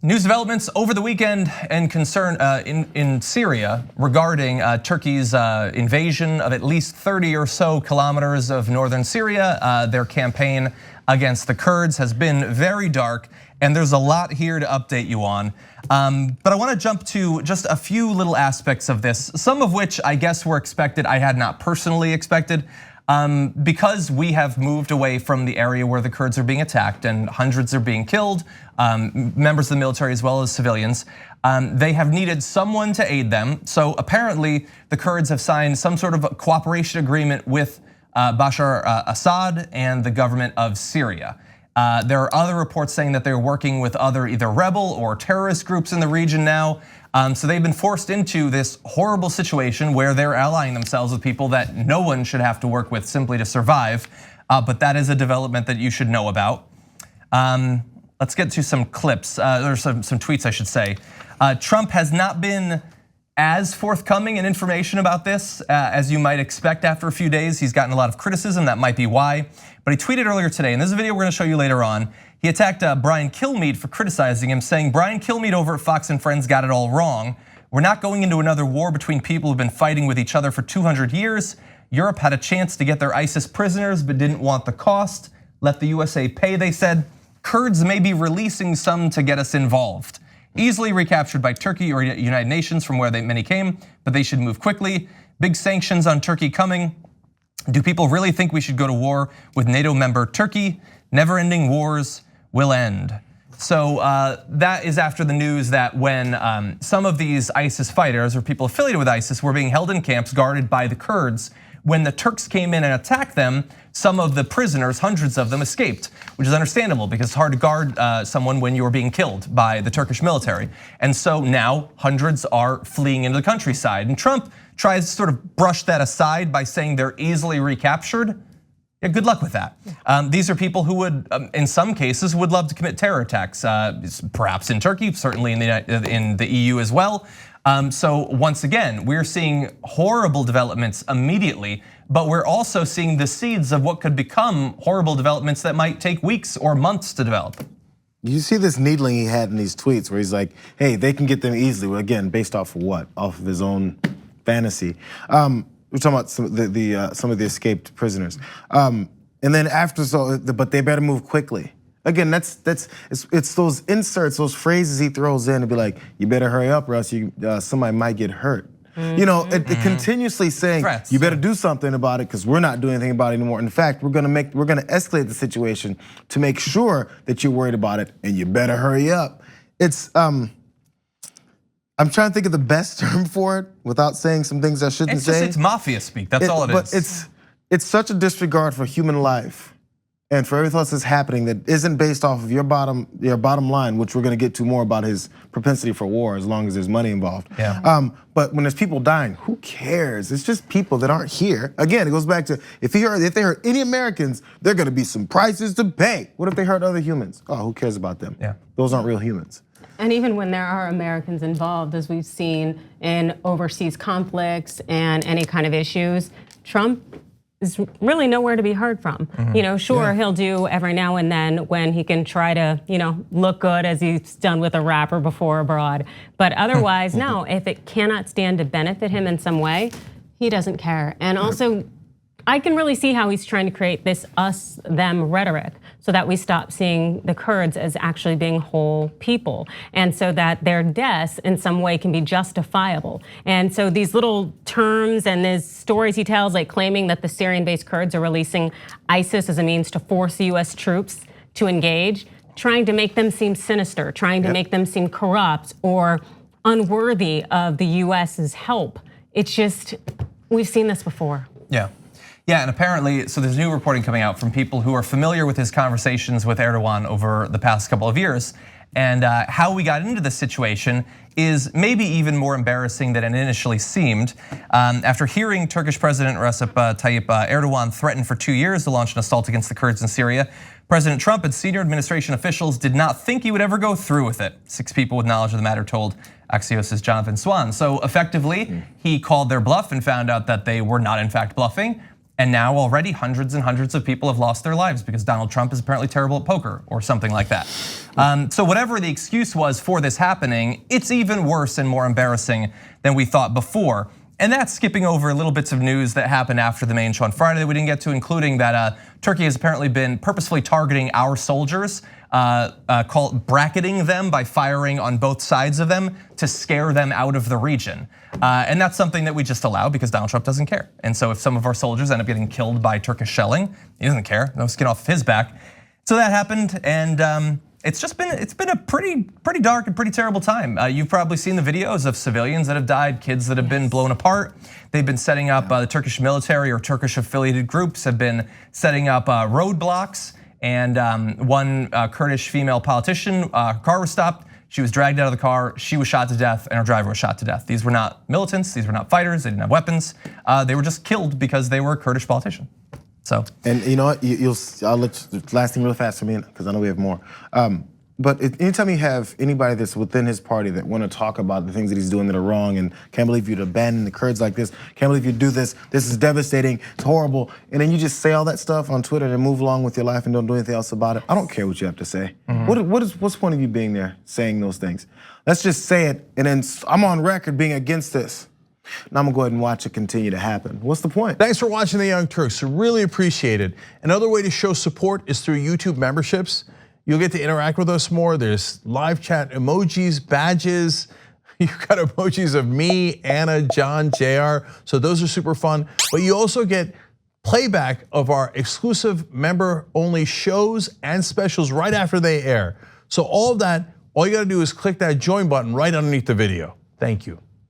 News developments over the weekend and concern in Syria regarding Turkey's invasion of at least 30 or so kilometers of northern Syria. Their campaign against the Kurds has been very dark, and there's a lot here to update you on. But I want to jump to just a few little aspects of this, some of which I guess were expected, I had not personally expected. Because we have moved away from the area where the Kurds are being attacked and hundreds are being killed, members of the military as well as civilians, they have needed someone to aid them. So apparently the Kurds have signed some sort of a cooperation agreement with Bashar Assad and the government of Syria. There are other reports saying that they're working with other either rebel or terrorist groups in the region now. So they've been forced into this horrible situation where they're allying themselves with people that no one should have to work with simply to survive. But that is a development that you should know about. Let's get to some clips, or some tweets I should say. Trump has not been as forthcoming in information about this as you might expect after a few days. He's gotten a lot of criticism, that might be why. But he tweeted earlier today, and this is a video we're gonna show you later on. He attacked Brian Kilmeade for criticizing him, saying Brian Kilmeade over at Fox and Friends got it all wrong. We're not going into another war between people who've been fighting with each other for 200 years. Europe had a chance to get their ISIS prisoners but didn't want the cost. Let the USA pay, they said. Kurds may be releasing some to get us involved. Easily recaptured by Turkey or United Nations from where many came, but they should move quickly. Big sanctions on Turkey coming. Do people really think we should go to war with NATO member Turkey? Never-ending wars will end. So that is after the news that when some of these ISIS fighters or people affiliated with ISIS were being held in camps guarded by the Kurds, when the Turks came in and attacked them, some of the prisoners, hundreds of them, escaped, which is understandable because it's hard to guard someone when you're being killed by the Turkish military. And so now hundreds are fleeing into the countryside. And Trump tries to sort of brush that aside by saying they're easily recaptured. Yeah, good luck with that. These are people who would, in some cases, would love to commit terror attacks, perhaps in Turkey, certainly in the EU as well. So once again, we're seeing horrible developments immediately, but we're also seeing the seeds of what could become horrible developments that might take weeks or months to develop. You see this needling he had in these tweets where he's like, hey, they can get them easily. Well, again, based off of what? Off of his own fantasy. We're talking about some of the escaped prisoners. And then after, but they better move quickly. Again, it's those inserts, those phrases he throws in to be like, you better hurry up or else somebody might get hurt. You know, it continuously saying, threats. You better do something about it because we're not doing anything about it anymore. In fact, we're gonna escalate the situation to make sure that you're worried about it and you better hurry up. It's, I'm trying to think of the best term for it without saying some things I shouldn't say. It's mafia speak, that's all it is. But it's such a disregard for human life and for everything else that's happening that isn't based off of your bottom line, which we're gonna get to more about his propensity for war as long as there's money involved. Yeah. But when there's people dying, who cares? It's just people that aren't here. Again, it goes back to if they hurt any Americans, there are gonna be some prices to pay. What if they hurt other humans? Oh, who cares about them? Yeah. Those aren't real humans. And even when there are Americans involved, as we've seen in overseas conflicts and any kind of issues, Trump is really nowhere to be heard from. You know, sure, he'll do every now and then when he can try to, look good as he's done with a rapper before abroad. But otherwise, no, if it cannot stand to benefit him in some way, he doesn't care. And also, I can really see how he's trying to create this us-them rhetoric so that we stop seeing the Kurds as actually being whole people, and so that their deaths in some way can be justifiable. And so these little terms and these stories he tells, like claiming that the Syrian-based Kurds are releasing ISIS as a means to force the US troops to engage, trying to make them seem sinister, trying to make them seem corrupt or unworthy of the US's help. It's just, we've seen this before. Yeah, and apparently, so there's new reporting coming out from people who are familiar with his conversations with Erdogan over the past couple of years. And how we got into this situation is maybe even more embarrassing than it initially seemed. After hearing Turkish President Recep Tayyip Erdogan threaten for 2 years to launch an assault against the Kurds in Syria, President Trump and senior administration officials did not think he would ever go through with it. 6 people with knowledge of the matter told Axios's Jonathan Swan. So effectively, he called their bluff and found out that they were not in fact bluffing. And now already hundreds and hundreds of people have lost their lives because Donald Trump is apparently terrible at poker or something like that. So whatever the excuse was for this happening, it's even worse and more embarrassing than we thought before. And that's skipping over little bits of news that happened after the main show on Friday that we didn't get to, including that Turkey has apparently been purposefully targeting our soldiers, bracketing them by firing on both sides of them to scare them out of the region. And that's something that we just allow because Donald Trump doesn't care. And so if some of our soldiers end up getting killed by Turkish shelling, he doesn't care, no skin off his back. So that happened, and it's been a pretty dark and pretty terrible time. You've probably seen the videos of civilians that have died, kids that have been blown apart. They've been setting up, the Turkish military or Turkish affiliated groups have been setting up roadblocks. And one Kurdish female politician, her car was stopped. She was dragged out of the car. She was shot to death, and her driver was shot to death. These were not militants. These were not fighters. They didn't have weapons. They were just killed because they were a Kurdish politician. So, and you know what? I'll let you, last thing real fast for me because I know we have more. But anytime you have anybody that's within his party that want to talk about the things that he's doing that are wrong and can't believe you'd abandon the Kurds like this, can't believe you do this, this is devastating, it's horrible, and then you just say all that stuff on Twitter and move along with your life and don't do anything else about it, I don't care what you have to say. What's the point of you being there saying those things? Let's just say it, and then I'm on record being against this. Now I'm gonna go ahead and watch it continue to happen. What's the point? Thanks for watching the Young Turks, really appreciate it. Another way to show support is through YouTube memberships. You'll get to interact with us more. There's live chat emojis, badges. You've got emojis of me, Anna, John, Jayar. So those are super fun. But you also get playback of our exclusive member-only shows and specials right after they air. So all of that, all you gotta do is click that join button right underneath the video. Thank you.